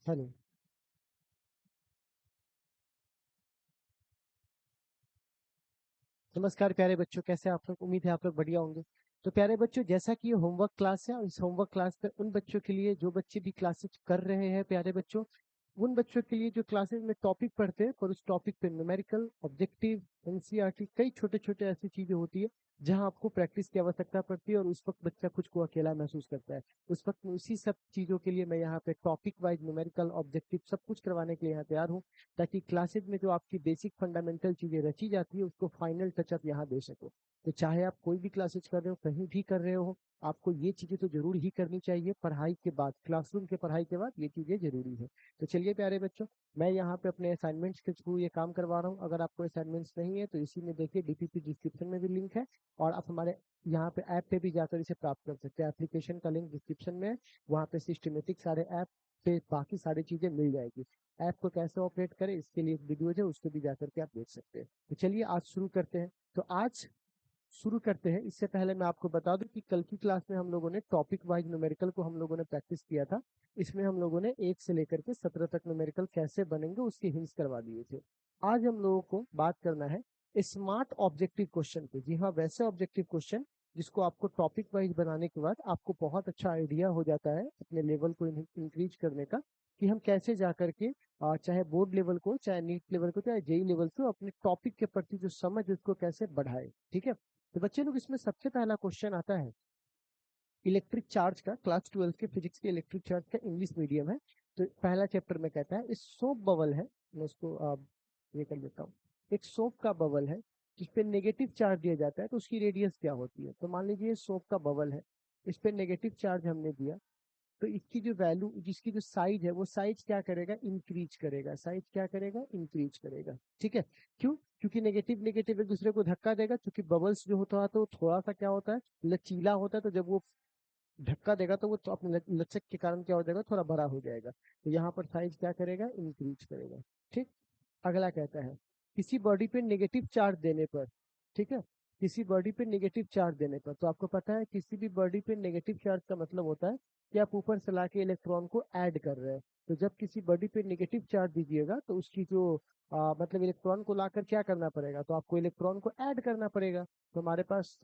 Hello. नमस्कार प्यारे बच्चों, कैसे आप लोग? उम्मीद है आप लोग बढ़िया होंगे। तो प्यारे बच्चों, जैसा कि ये होमवर्क क्लास है और इस होमवर्क क्लास में उन बच्चों के लिए जो बच्चे भी क्लासेस कर रहे हैं, प्यारे बच्चों, उन बच्चों के लिए जो क्लासेस में टॉपिक पढ़ते हैं और उस टॉपिक पे न्यूमेरिकल, ऑब्जेक्टिव, एनसीईआरटी, कई छोटे छोटे ऐसी चीजें होती है जहां आपको प्रैक्टिस की आवश्यकता पड़ती है और उस वक्त बच्चा खुद को अकेला महसूस करता है। उस वक्त में उसी सब चीजों के लिए मैं यहाँ पे टॉपिक वाइज न्यूमेरिकल, ऑब्जेक्टिव सब कुछ करवाने के लिए यहाँ तैयार हूँ, ताकि क्लासेस में जो आपकी बेसिक फंडामेंटल चीजें रची जाती है उसको फाइनल टचअप यहाँ दे सको। तो चाहे आप कोई भी क्लासेस कर रहे हो, कहीं भी कर रहे हो, आपको ये चीजें तो जरूर ही करनी चाहिए। पढ़ाई के बाद, क्लासरूम के पढ़ाई के बाद ये चीजें जरूरी है। तो चलिए प्यारे बच्चों, मैं यहाँ पे अपने असाइनमेंट्स के थ्रू ये काम करवा रहा हूँ। अगर आपको असाइनमेंट्स नहीं है तो इसी में देखिए, डीपीपी डिस्क्रिप्शन में भी लिंक है, और आप हमारे यहाँ पे ऐप पे भी जाकर इसे प्राप्त कर सकते हैं। एप्लीकेशन का लिंक डिस्क्रिप्शन में है, वहाँ पे सिस्टमेटिक सारे ऐप पे बाकी सारी चीजें मिल जाएगी। ऐप को कैसे ऑपरेट करें इसके लिए एक वीडियोज है, उसको भी जाकर के आप देख सकते हैं। तो चलिए आज शुरू करते हैं। तो आज शुरू करते हैं, इससे पहले मैं आपको बता दूं कि कल की क्लास में हम लोगों ने टॉपिक वाइज न्यूमेरिकल को हम लोगों ने प्रैक्टिस किया था। इसमें हम लोगों ने 1 से लेकर के 17 तक न्यूमेरिकल कैसे बनेंगे उसके हिंट्स करवा दिए थे। आज हम लोगों को बात करना है स्मार्ट ऑब्जेक्टिव क्वेश्चन पे। जी हाँ, वैसे ऑब्जेक्टिव क्वेश्चन जिसको आपको टॉपिक वाइज बनाने के बाद आपको बहुत अच्छा आइडिया हो जाता है अपने लेवल को इंक्रीज करने का, कि हम कैसे जा करके चाहे बोर्ड लेवल को, चाहे नीट लेवल को, चाहे जेई लेवल को, अपने टॉपिक के प्रति जो समझ उसको कैसे बढ़ाए। ठीक है, तो बच्चे लोग, इसमें सबसे पहला क्वेश्चन आता है इलेक्ट्रिक चार्ज का। क्लास 12 के फिजिक्स के इलेक्ट्रिक चार्ज का इंग्लिश मीडियम है। तो पहला चैप्टर में कहता है, इस सोप बबल है, मैं इसको ये कर लेता हूँ। एक सोप का बबल है जिस पे नेगेटिव चार्ज दिया जाता है, तो उसकी रेडियस क्या होती है? तो मान लीजिए सोप का बबल है, इस पे नेगेटिव चार्ज हमने दिया, तो इसकी जो वैल्यू, जिसकी जो साइज है, वो साइज क्या करेगा? इंक्रीज करेगा। साइज क्या करेगा? इंक्रीज करेगा। ठीक है, क्यों? क्योंकि नेगेटिव नेगेटिव एक दूसरे को धक्का देगा, क्योंकि बबल्स जो होता है तो थोड़ा सा क्या होता है, लचीला होता है, तो जब वो धक्का देगा तो वो तो अपने लचक के कारण क्या हो जाएगा? थोड़ा बड़ा हो जाएगा। तो यहाँ पर साइज क्या करेगा? इंक्रीज करेगा। ठीक। अगला कहता है, किसी बॉडी पे नेगेटिव चार्ज देने पर, ठीक है, किसी बॉडी पे नेगेटिव चार्ज देने पर, तो आपको पता है किसी भी बॉडी पे नेगेटिव चार्ज का मतलब होता है कि आप ऊपर से लाके इलेक्ट्रॉन को ऐड कर रहे हैं। तो जब किसी बॉडी पे नेगेटिव चार्ज दीजिएगा तो उसकी जो मतलब इलेक्ट्रॉन को लाकर क्या करना पड़ेगा? तो आपको इलेक्ट्रॉन को ऐड करना पड़ेगा। तो हमारे पास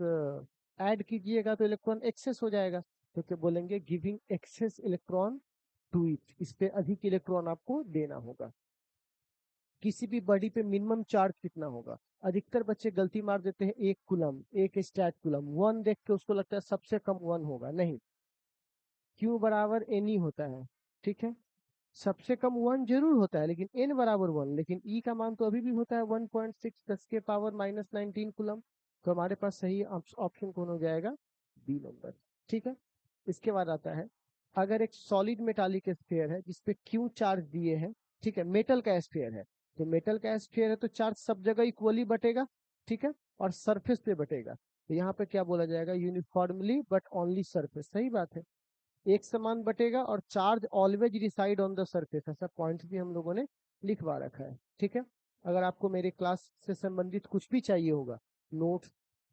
ऐड कीजिएगा तो इलेक्ट्रॉन एक्सेस हो जाएगा, तो क्या बोलेंगे? Giving excess electron to it. इस पे अधिक इलेक्ट्रॉन आपको देना होगा। किसी भी बॉडी पे मिनिमम चार्ज कितना होगा? अधिकतर बच्चे गलती मार देते हैं, 1 कूलम, 1 स्टैट कूलम। वन देख के उसको लगता है सबसे कम वन होगा। नहीं, क्यू बराबर एन ही होता है। ठीक है, सबसे कम वन जरूर होता है लेकिन एन बराबर वन, लेकिन ई का मान तो अभी भी होता है 1.6 10⁻⁻19 कूलम। तो हमारे पास सही ऑप्शन कौन हो जाएगा? B number. ठीक है, इसके बाद आता है, अगर एक सॉलिड मेटालिक स्फीयर है जिसपे क्यू चार्ज दिए हैं, ठीक है, मेटल का स्फीयर है, तो मेटल का स्फीयर है तो चार्ज सब जगह इक्वली बटेगा। ठीक है, और सरफेस पे बटेगा। तो यहाँ पे क्या बोला जाएगा? Uniformly but only surface. सही बात है, एक समान बटेगा और charge always reside on the surface. ऐसा पॉइंट भी हम लोगों ने लिखवा रखा है। ठीक है, अगर आपको मेरे क्लास से संबंधित कुछ भी चाहिए होगा, नोट्स,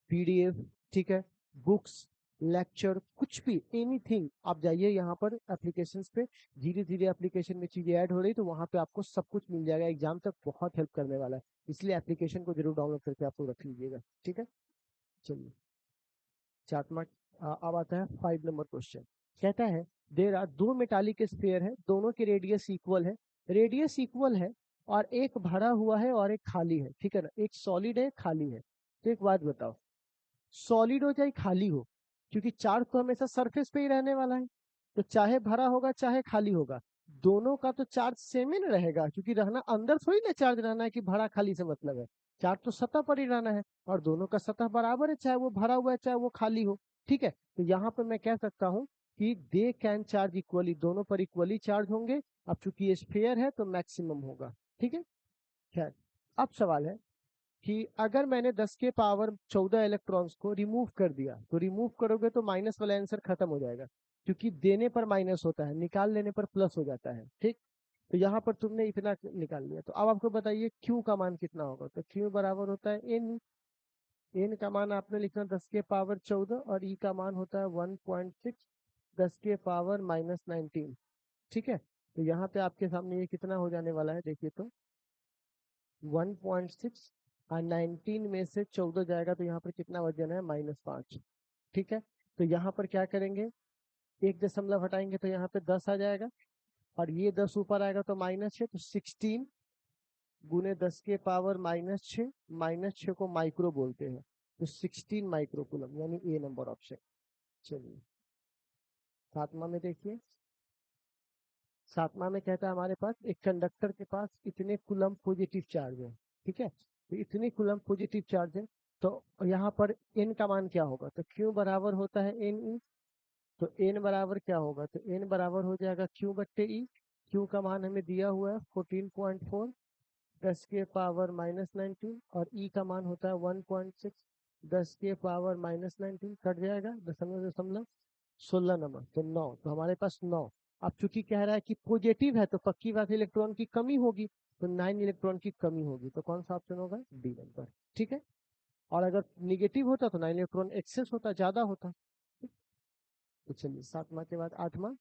पीडीएफ, ठीक है, बुक्स, लेक्चर, कुछ भी, एनीथिंग, आप जाइए यहाँ पर एप्लीकेशंस पे। धीरे धीरे एप्लीकेशन में चीजें ऐड हो रही, तो वहाँ पे आपको सब कुछ मिल जाएगा। एग्जाम तक बहुत हेल्प करने वाला है, इसलिए एप्लीकेशन को जरूर डाउनलोड करके आप लोग रख लीजिएगा। ठीक है, चलिए, चार्ट मार्क। अब आता है 5 नंबर क्वेश्चन। कहता है, देर आर दो मेटालिक स्फीयर है, दोनों के रेडियस इक्वल है। रेडियस इक्वल है और एक भरा हुआ है और एक खाली है। ठीक है ना, एक सॉलिड है, खाली है। तो एक बात बताओ, सॉलिड हो चाहे खाली हो, क्योंकि चार्ज तो हमेशा सरफेस पे ही रहने वाला है, तो चाहे भरा होगा चाहे खाली होगा, दोनों का तो चार्ज सेम ही ना रहेगा। क्योंकि रहना अंदर थोड़ी ना चार्ज रहना है कि भरा खाली से मतलब है, चार्ज तो सतह पर ही रहना है, और दोनों का सतह बराबर है, चाहे वो भरा हुआ है चाहे वो खाली हो। ठीक है, तो यहाँ पर मैं कह सकता हूँ कि दे कैन चार्ज इक्वली, दोनों पर इक्वली चार्ज होंगे। अब चूंकि ये स्फीयर है तो मैक्सिमम होगा। ठीक है, खैर, अब सवाल है कि अगर मैंने 10 के पावर 14 इलेक्ट्रॉन्स को रिमूव कर दिया, तो रिमूव करोगे तो माइनस वाला आंसर खत्म हो जाएगा, क्योंकि देने पर माइनस होता है, निकाल लेने पर प्लस हो जाता है। ठीक, तो यहाँ पर तुमने इतना निकाल लिया, तो अब आपको बताइए क्यू का मान कितना होगा? तो क्यू बराबर होता है एन। एन का मान आपने लिखना 10 के पावर 14 और ई का मान होता है 1.6 10 के पावर -19। ठीक है, तो यहाँ पे आपके सामने ये कितना हो जाने वाला है, देखिए तो 1.6 और 19 में से 14 जाएगा तो यहाँ पर कितना वजन है, -5। ठीक है, तो यहाँ पर क्या करेंगे, 1 दशमलव हटाएंगे तो यहाँ पे 10 आ जाएगा, और ये 10 ऊपर आएगा तो -6, तो 16 गुने 10 के पावर -6, -6 को माइक्रो बोलते हैं, तो 16 माइक्रो कूलम, यानी ए नंबर ऑप्शन। चलिए 7वां में देखिए, 7वां में कहता है हमारे पास एक कंडक्टर के पास इतने कूलम पॉजिटिव चार्ज है। ठीक है, तो इतने कूलम पॉजिटिव चार्ज है, तो यहाँ पर n का मान क्या होगा, तो q बराबर होता है n ई, तो n बराबर क्या होगा, तो n बराबर हो जाएगा q बट्टे ई। q का मान हमें दिया हुआ है 14.4 10 के पावर -19, और e का मान होता है 1.6 10 के पावर -19, कट जाएगा दशमलव दशमलव 16 नंबर, तो 9, तो हमारे पास 9। अब चूंकि कह रहा है कि पॉजिटिव है तो पक्की बात इलेक्ट्रॉन की कमी होगी, तो 9 इलेक्ट्रॉन की कमी होगी, तो कौन सा ऑप्शन होगा, डी नंबर। ठीक है, और अगर निगेटिव होता तो 9 इलेक्ट्रॉन एक्सेस होता, ज्यादा होता। तो चलिए 7वां के बाद 8वां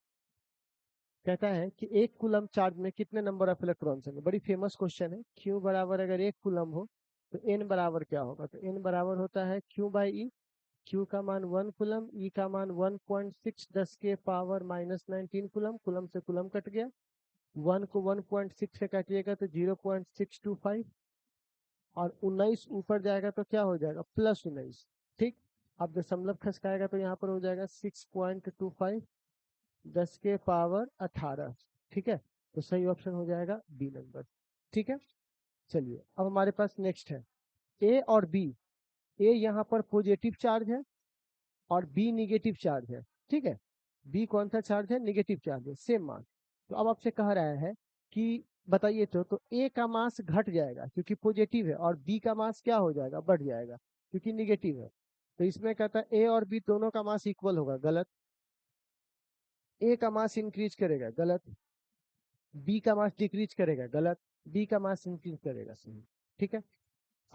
कहता है कि एक कूलम चार्ज में कितने नंबर ऑफ इलेक्ट्रॉन्स होंगे। बड़ी फेमस क्वेश्चन है। क्यू बराबर अगर एक कूलम हो तो एन बराबर क्या होगा, तो एन बराबर होता है क्यू बाई ई। क्यू का मान 1 कूलम, ई का मान 1.6 10 के पावर -19 कूलम, कूलम से कूलम कट गया, 1 को 1.6 से काटिएगा तो 0.625, और 19 ऊपर जाएगा तो क्या हो जाएगा, +19। ठीक, अब दशमलव खसकाएगा तो यहाँ पर हो जाएगा 6.25 10 के पावर 18। ठीक है, तो सही ऑप्शन हो जाएगा बी नंबर। ठीक है, चलिए अब हमारे पास नेक्स्ट है ए और बी। ए यहाँ पर पॉजिटिव चार्ज है और बी निगेटिव चार्ज है। ठीक है, बी कौन सा चार्ज है, निगेटिव चार्ज है, सेम मान। तो अब आपसे कह रहा है कि बताइए तो ए का मास घट जाएगा क्योंकि पॉजिटिव है, और बी का मास क्या हो जाएगा, बढ़ जाएगा क्योंकि निगेटिव है। तो इसमें कहता है ए और बी दोनों का मास इक्वल होगा, गलत। ए का मास इंक्रीज करेगा, गलत। बी का मास डिक्रीज करेगा, गलत। बी का मास इंक्रीज करेगा, सही। ठीक है,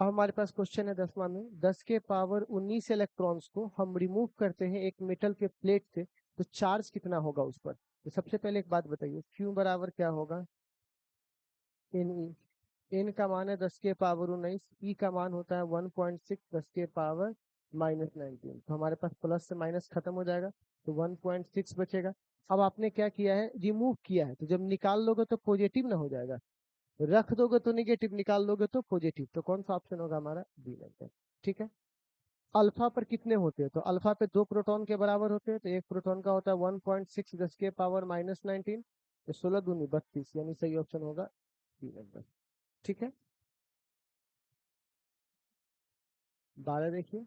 अब हमारे पास क्वेश्चन है 10वां में, 10 के पावर 19 इलेक्ट्रॉन्स को हम रिमूव करते हैं एक मेटल के प्लेट से, तो चार्ज कितना होगा उस पर। तो सबसे पहले एक बात बताइए, क्यू बराबर क्या होगा, एन ई। एन का मान है 10 के पावर 19, ई का मान होता है 1.6 10 के पावर -19, तो हमारे पास प्लस से माइनस खत्म हो जाएगा, तो 1.6 बचेगा। अब आपने क्या किया है, रिमूव किया है, तो जब निकाल लोगे तो पॉजिटिव ना हो जाएगा, रख दोगे तो निगेटिव, निकाल लोगे तो पॉजिटिव, तो कौन सा ऑप्शन होगा हमारा, बी नंबर। ठीक है, अल्फा पर कितने होते हैं, तो अल्फा पे 2 प्रोटॉन के बराबर होते हैं, तो एक प्रोटॉन का होता है 1.6 10 के पावर -19, तो 16 दूनी 32, यानी सही ऑप्शन होगा बी नंबर। ठीक है, 12 देखिए,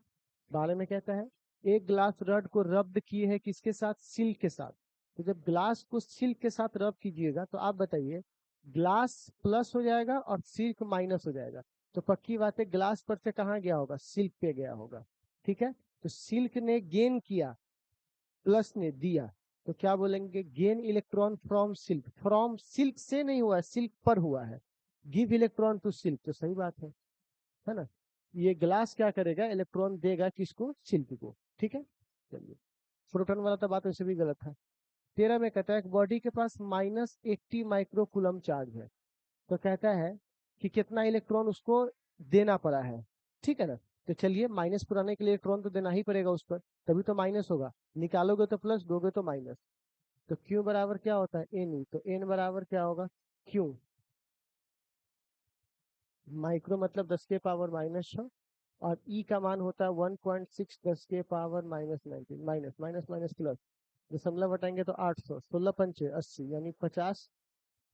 12 में कहता है एक ग्लास रड को रब्ड किए है किसके साथ, सिल्क के साथ। तो जब ग्लास को सिल्क के साथ रब कीजिएगा तो आप बताइए, ग्लास प्लस हो जाएगा और सिल्क माइनस हो जाएगा, तो पक्की बात है ग्लास पर से कहाँ गया होगा, सिल्क पे गया होगा। ठीक है, तो सिल्क ने गेन किया, प्लस ने दिया, तो क्या बोलेंगे, gain electron from silk. From silk से नहीं हुआ है, सिल्क पर हुआ है, गिव इलेक्ट्रॉन टू सिल्क, तो सही बात है ना। ये ग्लास क्या करेगा, इलेक्ट्रॉन देगा किसको, सिल्क को। ठीक है, चलिए प्रोटॉन वाला तो बात वैसे भी गलत है। 13 में कहता है बॉडी के पास -80 माइक्रो कूलम चार्ज है, तो कहता है कि कितना इलेक्ट्रॉन उसको देना पड़ा है। ठीक है ना, तो चलिए माइनस पुराने के लिए इलेक्ट्रॉन तो देना ही पड़ेगा उस पर, तभी तो माइनस होगा, निकालोगे तो प्लस, दोगे तो माइनस। तो क्यू बराबर क्या होता है, एन ई, तो एन बराबर क्या होगा, क्यू। माइक्रो मतलब 10 के पावर -6, और ई का मान होता है 1.6 10 के power -19, minus minus minus plus, दशमलव हटाएंगे तो 800, 16 पंचे 80, यानी 50,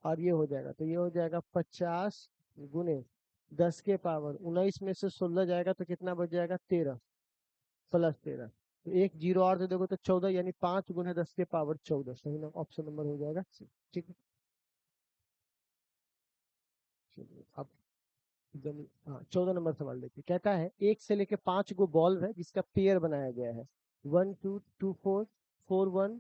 और ये हो जाएगा, तो ये हो जाएगा 50 गुने 10 के पावर 19 में से 16 जाएगा तो कितना बच जाएगा, 13 प्लस 13, तो एक जीरो और दे दोगे तो 14, यानी 5 गुने 10 के पावर 14, सही ना, ऑप्शन नंबर हो जाएगा सी। ठीक है, चलिए अब हाँ 14 नंबर सवाल देखिए, कहता है एक से लेके 5 गो बॉल है जिसका पेयर बनाया गया है, 1 2 2 4 4 1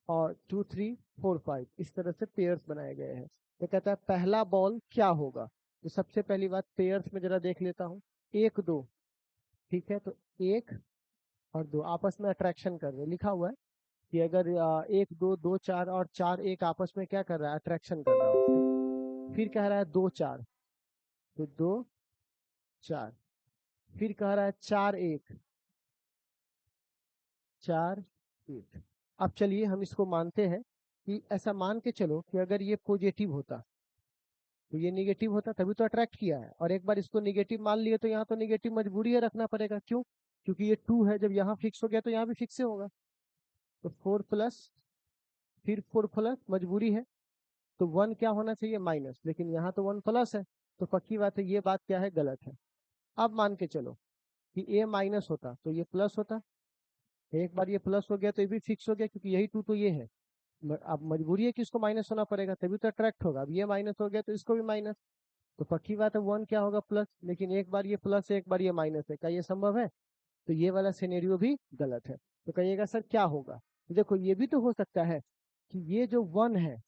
और 2 3 4 5, इस तरह से पेयर्स बनाए गए हैं। तो कहता है पहला बॉल क्या होगा। तो सबसे पहली बात पेयर्स में जरा देख लेता हूँ, 1 2, ठीक है, तो 1 और 2 आपस में अट्रैक्शन कर रहे हैं, लिखा हुआ है, कि अगर एक दो दो चार और चार एक आपस में क्या कर रहा है, अट्रैक्शन कर रहा है उससे। फिर कह रहा है दो चार, तो दो चार। फिर कह रहा है चार एक, चार एक। अब चलिए हम इसको मानते हैं कि ऐसा मान के चलो कि अगर ये पॉजिटिव होता तो ये निगेटिव होता, तभी तो अट्रैक्ट किया है। और एक बार इसको निगेटिव मान लिए तो यहाँ तो निगेटिव मजबूरी है रखना पड़ेगा। क्यों? क्योंकि ये टू है, जब यहाँ फिक्स हो गया तो यहाँ भी फिक्स होगा। तो फोर प्लस, फिर फोर प्लस मजबूरी है, तो वन क्या होना चाहिए, माइनस। लेकिन यहाँ तो वन प्लस है, तो पक्की बात है ये बात क्या है, गलत है। अब मान के चलो कि ए माइनस होता तो ये प्लस होता। एक बार ये प्लस हो गया तो ये भी फिक्स हो गया, क्योंकि यही टू तो ये है। अब मजबूरी है कि इसको माइनस होना पड़ेगा, तभी तो अट्रैक्ट होगा। अब ये माइनस हो गया तो इसको भी माइनस। तो पक्की बात है वन क्या होगा, प्लस। लेकिन एक बार ये प्लस है, एक बार ये माइनस है, क्या ये संभव है? तो ये वाला सिनेरियो भी गलत है। तो कहिएगा सर क्या होगा? तो देखो ये भी तो हो सकता है कि ये जो वन है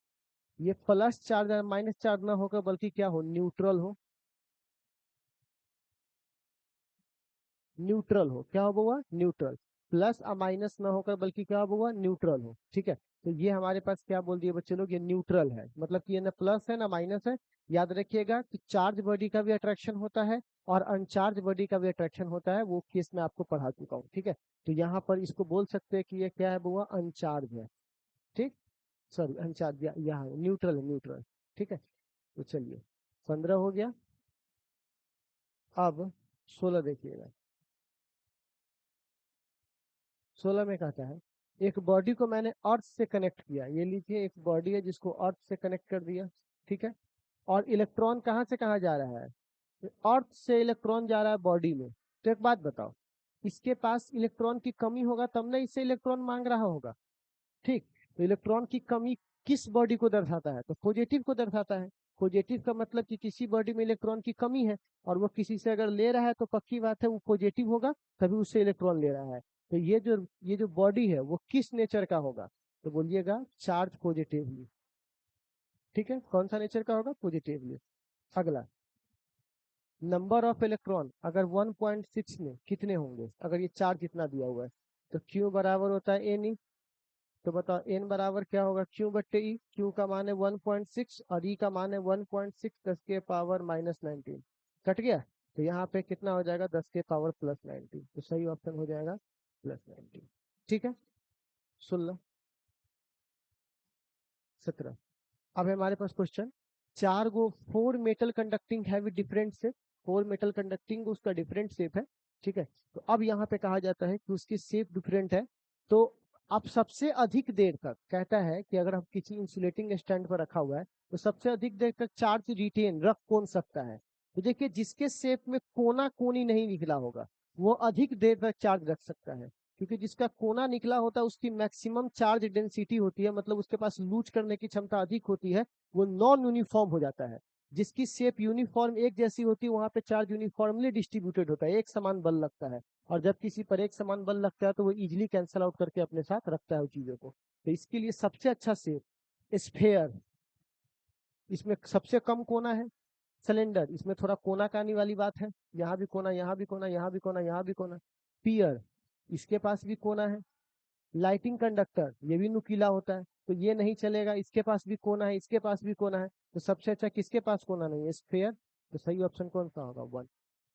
ये प्लस चार्ज या माइनस चार्ज ना होकर बल्कि क्या हो, न्यूट्रल हो। न्यूट्रल हो, क्या हो हुआ, न्यूट्रल। प्लस और माइनस ना होकर बल्कि क्या हुआ, न्यूट्रल हो। ठीक है, तो ये हमारे पास क्या बोल दिए बच्चे लोग, ये न्यूट्रल है। मतलब कि ये ना प्लस है ना माइनस है। याद रखिएगा कि चार्ज बॉडी का भी अट्रैक्शन होता है और अनचार्ज बॉडी का भी अट्रैक्शन होता है, वो केस मैं आपको पढ़ा चुका हूँ। ठीक है, तो यहाँ पर इसको बोल सकते हैं कि ये क्या है बुआ, अनचार्ज है। ठीक, सॉरी अनचार्ज, यहाँ न्यूट्रल है, न्यूट्रल। ठीक है, तो चलिए 15 हो गया। अब 16 देखिएगा। 16 में कहता है एक बॉडी को मैंने अर्थ से कनेक्ट किया। ये लीजिए एक बॉडी है जिसको अर्थ से कनेक्ट कर दिया। ठीक है, और इलेक्ट्रॉन कहाँ से कहाँ जा रहा है, अर्थ से इलेक्ट्रॉन जा रहा है बॉडी में। तो एक बात बताओ, इसके पास इलेक्ट्रॉन की कमी होगा तब ना इससे इलेक्ट्रॉन मांग रहा होगा। ठीक, तो इलेक्ट्रॉन की कमी किस बॉडी को दर्शाता है, तो पॉजिटिव को दर्शाता है। पॉजिटिव का मतलब कि किसी बॉडी में इलेक्ट्रॉन की कमी है और वो किसी से अगर ले रहा है तो पक्की बात है वो पॉजिटिव होगा, तभी उससे इलेक्ट्रॉन ले रहा है। तो ये जो बॉडी है वो किस नेचर का होगा, तो बोलिएगा चार्ज पॉजिटिवली। ठीक है, कौन सा नेचर का होगा, पॉजिटिवली। अगला, नंबर ऑफ इलेक्ट्रॉन अगर 1.6 में कितने होंगे, अगर ये चार्ज इतना दिया हुआ है, तो क्यू बराबर होता है एन। तो बताओ एन बराबर क्या होगा, क्यू बट्टे ई। क्यू का मान है 1.6 और ई का मान है 1.6 10 के पावर -19। कट गया, तो यहाँ पे कितना हो जाएगा, 10 के पावर +19। तो सही ऑप्शन हो जाएगा +19। ठीक है, 16 17। अब है हमारे पास क्वेश्चन, चार गो फोर मेटल कंडक्टिंग हैवी different shape. Four metal conducting उसका डिफरेंट शेप है। ठीक है, तो अब यहाँ पे कहा जाता है कि उसकी शेप डिफरेंट है। तो अब सबसे अधिक देर तक कहता है कि अगर हम किसी इंसुलेटिंग स्टैंड पर रखा हुआ है तो सबसे अधिक देर तक चार्ज रिटेन रख कौन सकता है। तो देखिए जिसके शेप में कोना कोनी नहीं निकला होगा वो अधिक देर तक चार्ज रख सकता है, क्योंकि जिसका कोना निकला होता है उसकी मैक्सिमम चार्ज डेंसिटी होती है, मतलब उसके पास लूज करने की क्षमता अधिक होती है, वो नॉन यूनिफॉर्म हो जाता है। जिसकी शेप यूनिफॉर्म एक जैसी होती है वहां पे चार्ज यूनिफॉर्मली डिस्ट्रीब्यूटेड होता है, एक समान बल लगता है। और जब किसी पर एक समान बल लगता है तो वो इजिली कैंसल आउट करके अपने साथ रखता है उस चीजों को। तो इसके लिए सबसे अच्छा शेप स्फेयर, इसमें सबसे कम कोना है। सिलेंडर, इसमें थोड़ा कोना कानी वाली बात है, यहाँ भी कोना, यहाँ भी कोना, यहाँ भी कोना, यहाँ भी कोना। पियर, इसके पास भी कोना है। लाइटिंग कंडक्टर, ये भी नुकीला होता है तो ये नहीं चलेगा, इसके पास भी कोना है, इसके पास भी कोना है। तो सबसे अच्छा किसके पास कोना नहीं है, स्फेयर। तो सही ऑप्शन कौन सा होगा, वन।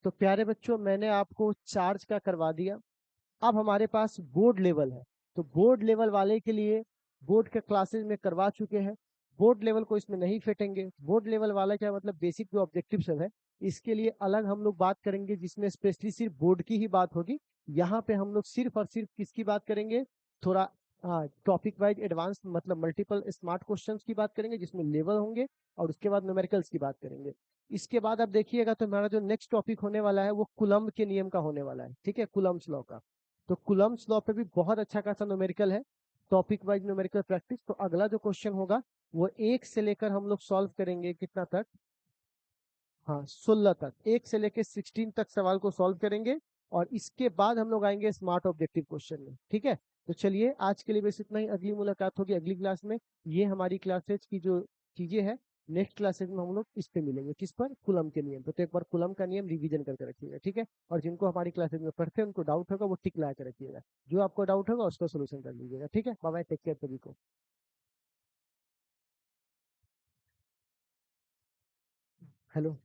तो प्यारे बच्चों मैंने आपको चार्ज का करवा दिया। अब हमारे पास बोर्ड लेवल है, तो बोर्ड लेवल वाले के लिए बोर्ड के क्लासेस में करवा चुके हैं, बोर्ड लेवल को इसमें नहीं फेंटेंगे। बोर्ड लेवल वाला क्या मतलब, बेसिक जो ऑब्जेक्टिव सब है इसके लिए अलग हम लोग बात करेंगे, जिसमें स्पेशली सिर्फ बोर्ड की ही बात होगी। यहाँ पे हम लोग सिर्फ और सिर्फ किसकी बात करेंगे, थोड़ा टॉपिक वाइज एडवांस मतलब मल्टीपल स्मार्ट क्वेश्चंस की बात करेंगे जिसमें लेवल होंगे, और उसके बाद न्यूमेरिकल्स की बात करेंगे। इसके बाद आप देखिएगा तो हमारा जो नेक्स्ट टॉपिक होने वाला है वो कुलम्ब के नियम का होने वाला है। ठीक है, कुलम्ब्स लॉ का। तो कुलम्ब्स लॉ पे भी बहुत अच्छा खासा न्यूमेरिकल है, टॉपिक वाइज न्यूमेरिकल प्रैक्टिस। तो अगला जो क्वेश्चन होगा वो एक से लेकर हम लोग सॉल्व करेंगे कितना तक, हाँ 16 तक, एक से लेकर 16 तक सवाल को सॉल्व करेंगे। और इसके बाद हम लोग आएंगे स्मार्ट ऑब्जेक्टिव क्वेश्चन में। ठीक है, तो चलिए आज के लिए बस इतना ही, अगली मुलाकात होगी अगली क्लास में। ये हमारी क्लासेज की जो चीजें हैं नेक्स्ट क्लासेस में हम लोग इस पे मिलेंगे, किस पर, कूलम के नियम पे। तो एक बार कूलम का नियम रिवीजन करके रखिएगा, ठीक है। और जिनको हमारी क्लासेस में पढ़ते हैं उनको डाउट होगा वो टिक लगा के रखिएगा, जो आपको डाउट होगा उसका सोल्यूशन कर लीजिएगा, ठीक है। बाय बाय, टेक केयर सभी को। हेलो।